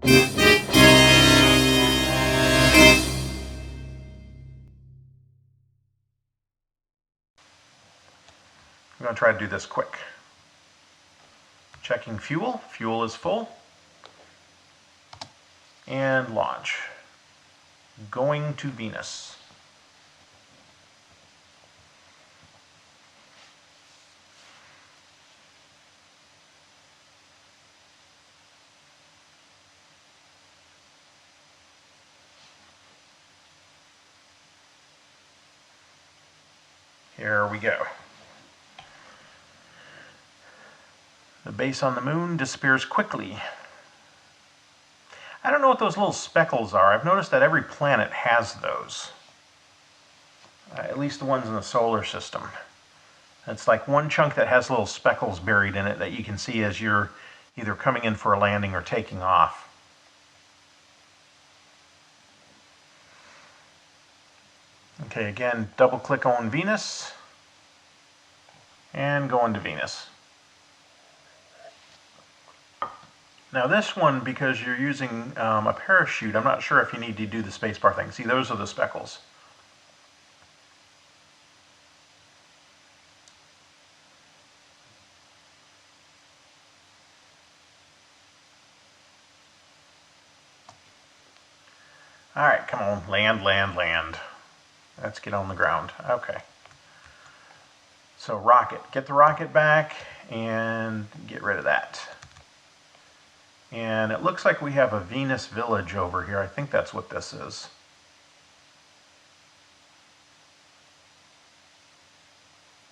I'm going to try to do this quick. Checking fuel. Fuel is full. And launch. Going to Venus. Here we go. The base on the moon disappears quickly. I don't know what those little speckles are. I've noticed that every planet has those. At least the ones in the solar system. It's like one chunk that has little speckles buried in it that you can see as you're either coming in for a landing or taking off. Okay, again, double click on Venus and go into Venus. Now this one, because you're using a parachute, I'm not sure if you need to do the spacebar thing. See, those are the speckles. All right, come on, land, land, land. Let's get on the ground. Okay. So rocket, get the rocket back and get rid of that. And it looks like we have a Venus village over here. I think that's what this is.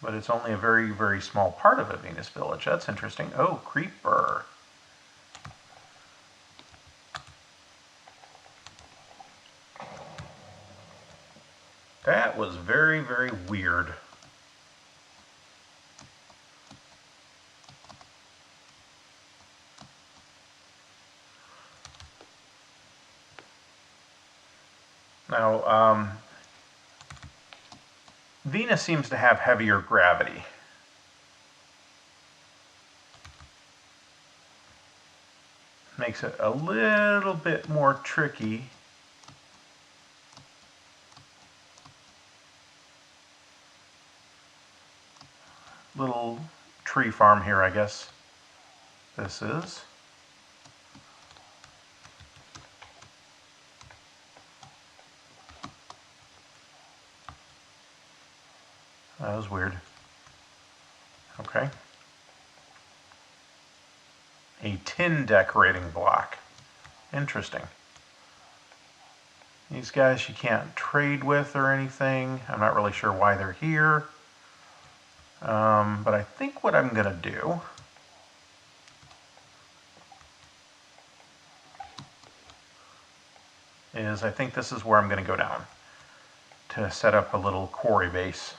But it's only a very, very small part of a Venus village. That's interesting. Oh, creeper. That was very, very weird. Now, Venus seems to have heavier gravity. Makes it a little bit more tricky. Little tree farm here, I guess this is. That was weird. Okay. A tin decorating block. Interesting. These guys you can't trade with or anything. I'm not really sure why they're here. But I think what I'm going to do is I think this is where I'm going to go down to set up a little quarry base.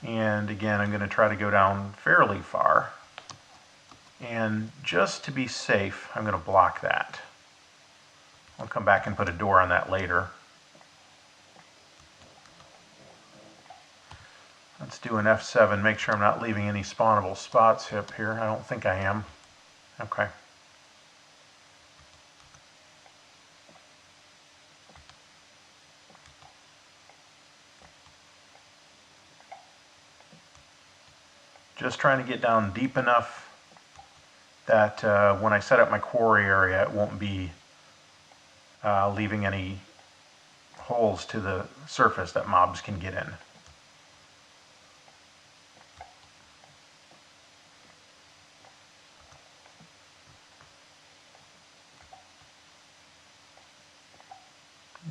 And again, I'm going to try to go down fairly far. And just to be safe, I'm going to block that. I'll come back and put a door on that later. Let's do an F7, make sure I'm not leaving any spawnable spots up here. I don't think I am. Okay. Just trying to get down deep enough that when I set up my quarry area, it won't be leaving any holes to the surface that mobs can get in.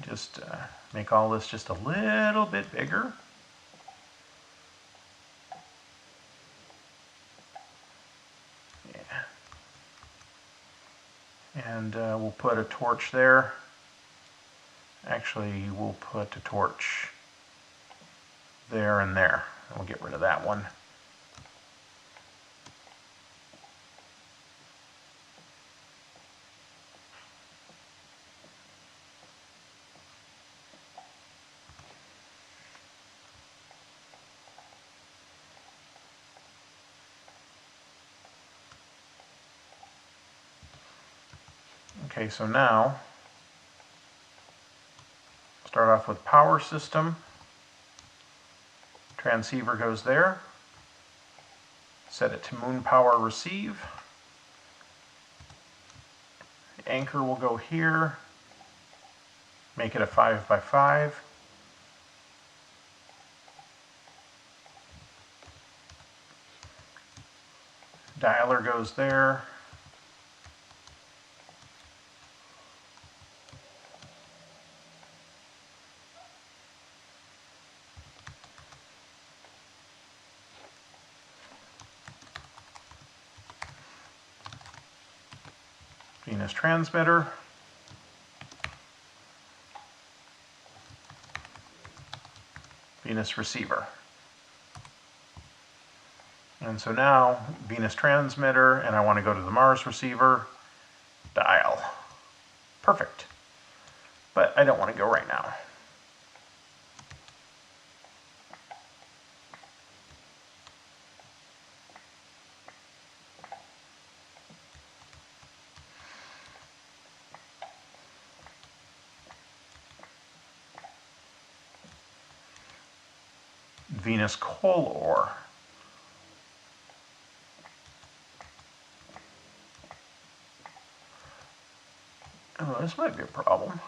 Just make all this just a little bit bigger. Yeah. And we'll put a torch there. Actually, we'll put a torch there and there. And we'll get rid of that one. Okay, so now start off with power system. Transceiver goes there. Set it to moon power receive. The anchor will go here. Make it a 5x5. Dialer goes there. Venus transmitter. Venus receiver. And so now, Venus transmitter, and I want to go to the Mars receiver, dial. Perfect. But I don't want to go right now. Venus coal ore. Oh, this might be a problem.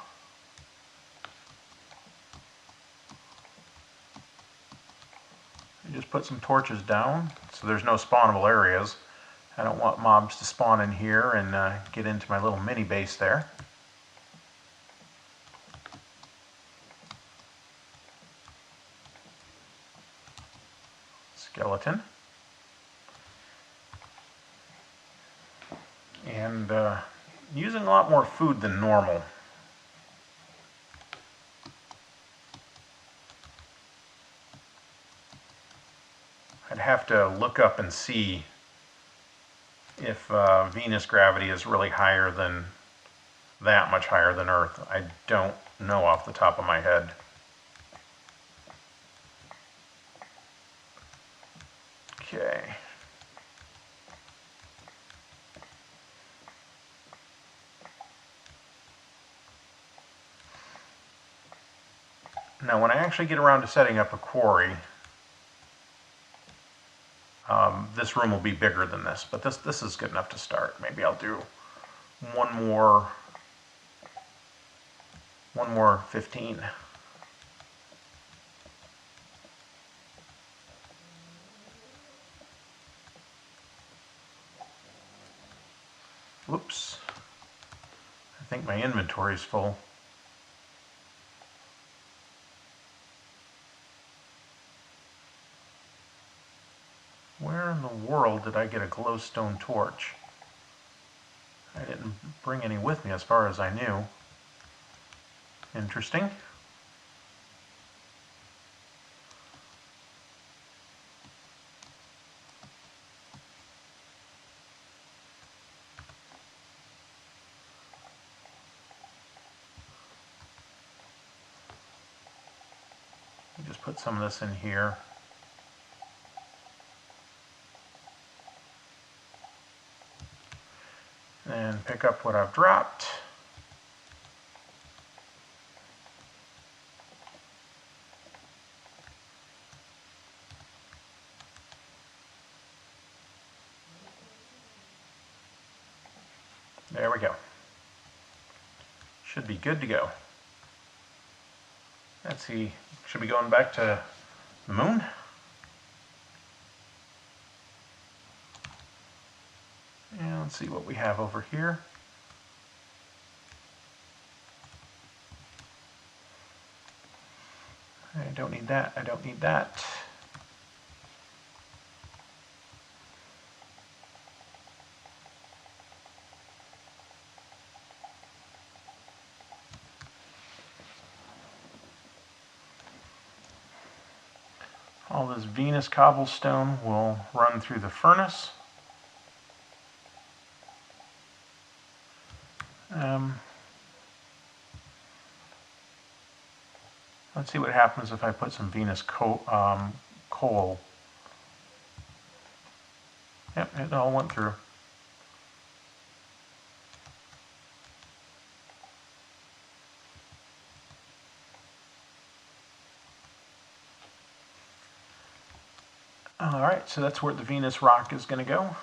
You just put some torches down so there's no spawnable areas. I don't want mobs to spawn in here and get into my little mini base there. Skeleton. And using a lot more food than normal. I'd have to look up and see if Venus gravity is really higher than, that much higher than Earth. I don't know off the top of my head. Okay. Now when I actually get around to setting up a quarry, this room will be bigger than this, but this is good enough to start. Maybe I'll do one more 15. Whoops. I think my inventory is full. Where in the world did I get a glowstone torch? I didn't bring any with me as far as I knew. Interesting. Just put some of this in here. And pick up what I've dropped. There we go. Should be good to go. Let's see, should be going back to the moon. And let's see what we have over here. I don't need that, I don't need that. All this Venus cobblestone will run through the furnace. Let's see what happens if I put some Venus coal. Yep, it all went through. All right, so that's where the Venus rock is going to go. All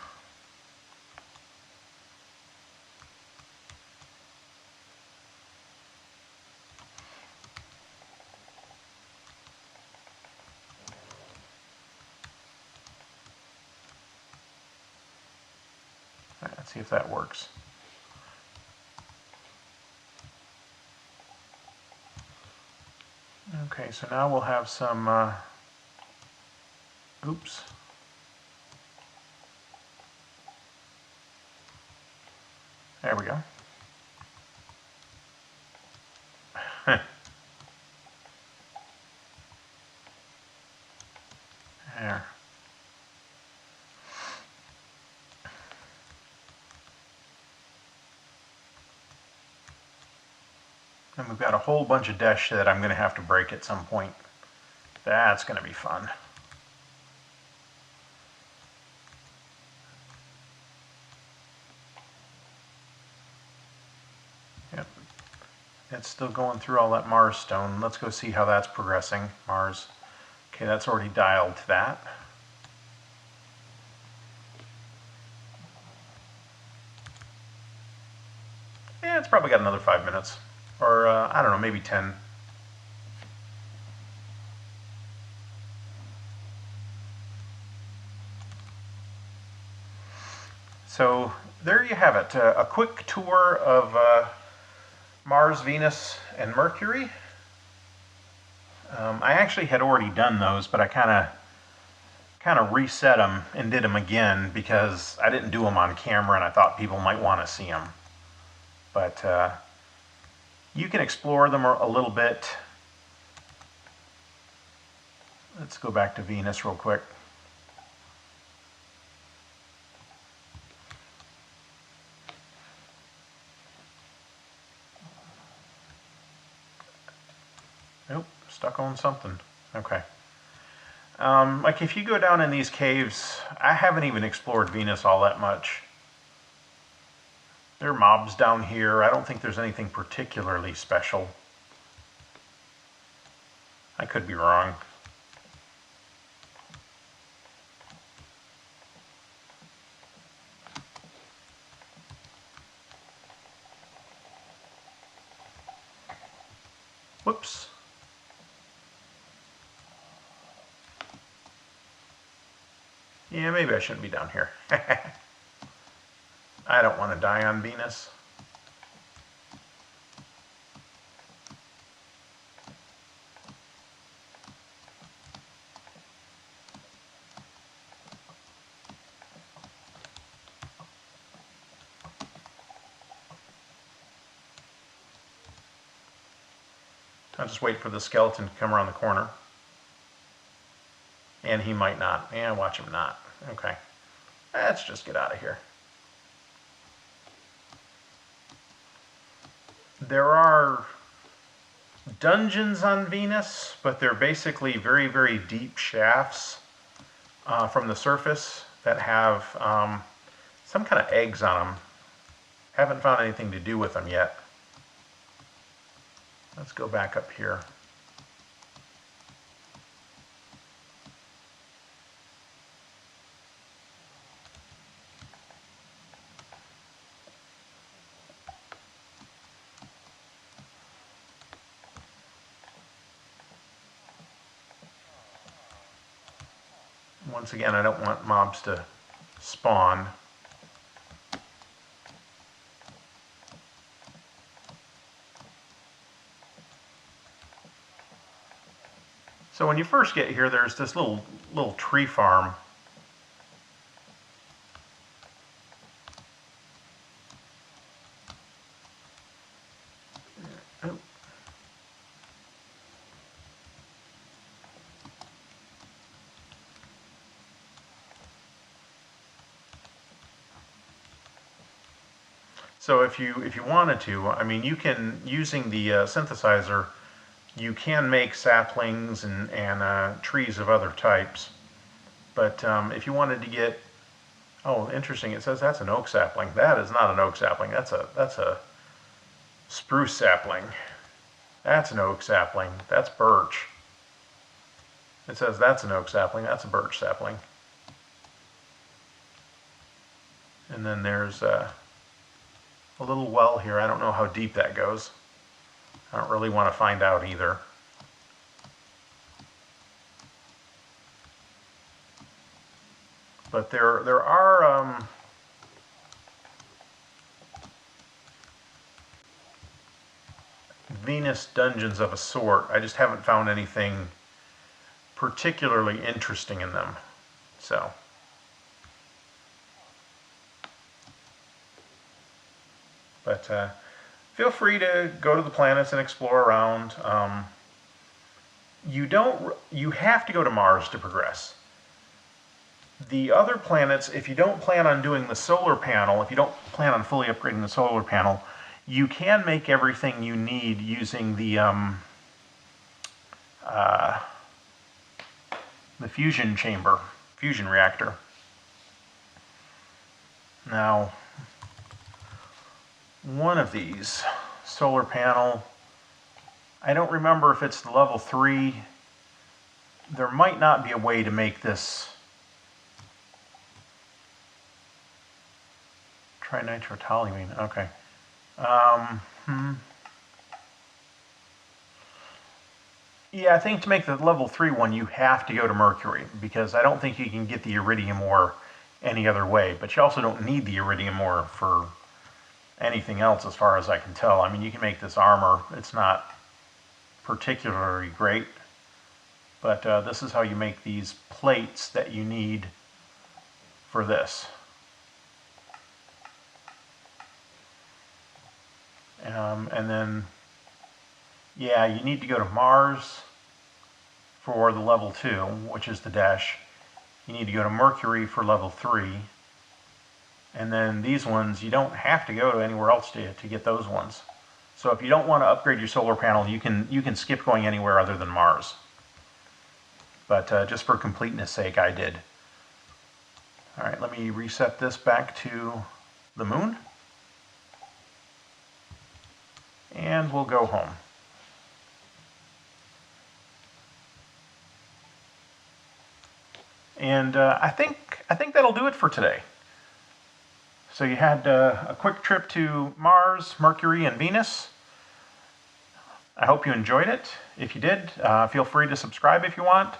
right, let's see if that works. Okay, so now we'll have some, oops. There we go. There. And we've got a whole bunch of desh that I'm going to have to break at some point. That's going to be fun. Yep. It's still going through all that Mars stone. Let's go see how that's progressing. Mars. Okay, that's already dialed to that. Yeah, it's probably got another 5 minutes. Or, I don't know, maybe 10. So, there you have it. A quick tour of Mars, Venus, and Mercury. I actually had already done those, but I kind of reset them and did them again because I didn't do them on camera and I thought people might want to see them. But you can explore them a little bit. Let's go back to Venus real quick. Nope, stuck on something. Okay. Like if you go down in these caves, I haven't even explored Venus all that much. There are mobs down here. I don't think there's anything particularly special. I could be wrong. Whoops. Yeah, maybe I shouldn't be down here. I don't want to die on Venus. I'll just wait for the skeleton to come around the corner. And he might not. And watch him not. Okay. Let's just get out of here. There are dungeons on Venus, but they're basically very, very deep shafts from the surface that have some kind of eggs on them. Haven't found anything to do with them yet. Let's go back up here. Once again, I don't want mobs to spawn. So when you first get here, there's this little tree farm. Oh. So if you wanted to, I mean, you can, using the synthesizer, you can make saplings and trees of other types. But if you wanted to get, oh, interesting, it says that's an oak sapling. That is not an oak sapling. That's a spruce sapling. That's an oak sapling. That's birch. It says that's an oak sapling. That's a birch sapling. And then there's a little well here. I don't know how deep that goes. I don't really want to find out either. But there are Venus dungeons of a sort. I just haven't found anything particularly interesting in them. So, but feel free to go to the planets and explore around. You have to go to Mars to progress. The other planets, if you don't plan on doing the solar panel, if you don't plan on fully upgrading the solar panel, you can make everything you need using the fusion chamber, fusion reactor. Now, one of these, solar panel, I don't remember if it's the level 3. There might not be a way to make this trinitrotoluene. Okay. Yeah, I think to make the level 3 one, you have to go to Mercury, because I don't think you can get the iridium ore any other way. But you also don't need the iridium ore for anything else, as far as I can tell. I mean, you can make this armor. It's not particularly great, but this is how you make these plates that you need for this. And then, yeah, you need to go to Mars for the level 2, which is the dash. You need to go to Mercury for level 3. And then these ones, you don't have to go to anywhere else to get those ones. So if you don't want to upgrade your solar panel, you can skip going anywhere other than Mars. But just for completeness sake, I did. All right, let me reset this back to the moon. And we'll go home. And I think that'll do it for today. So you had a quick trip to Mars, Mercury, and Venus. I hope you enjoyed it. If you did, feel free to subscribe if you want.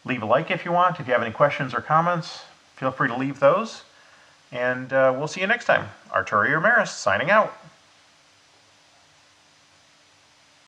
Leave a like if you want. If you have any questions or comments, feel free to leave those. And we'll see you next time. Arturio Emerys signing out.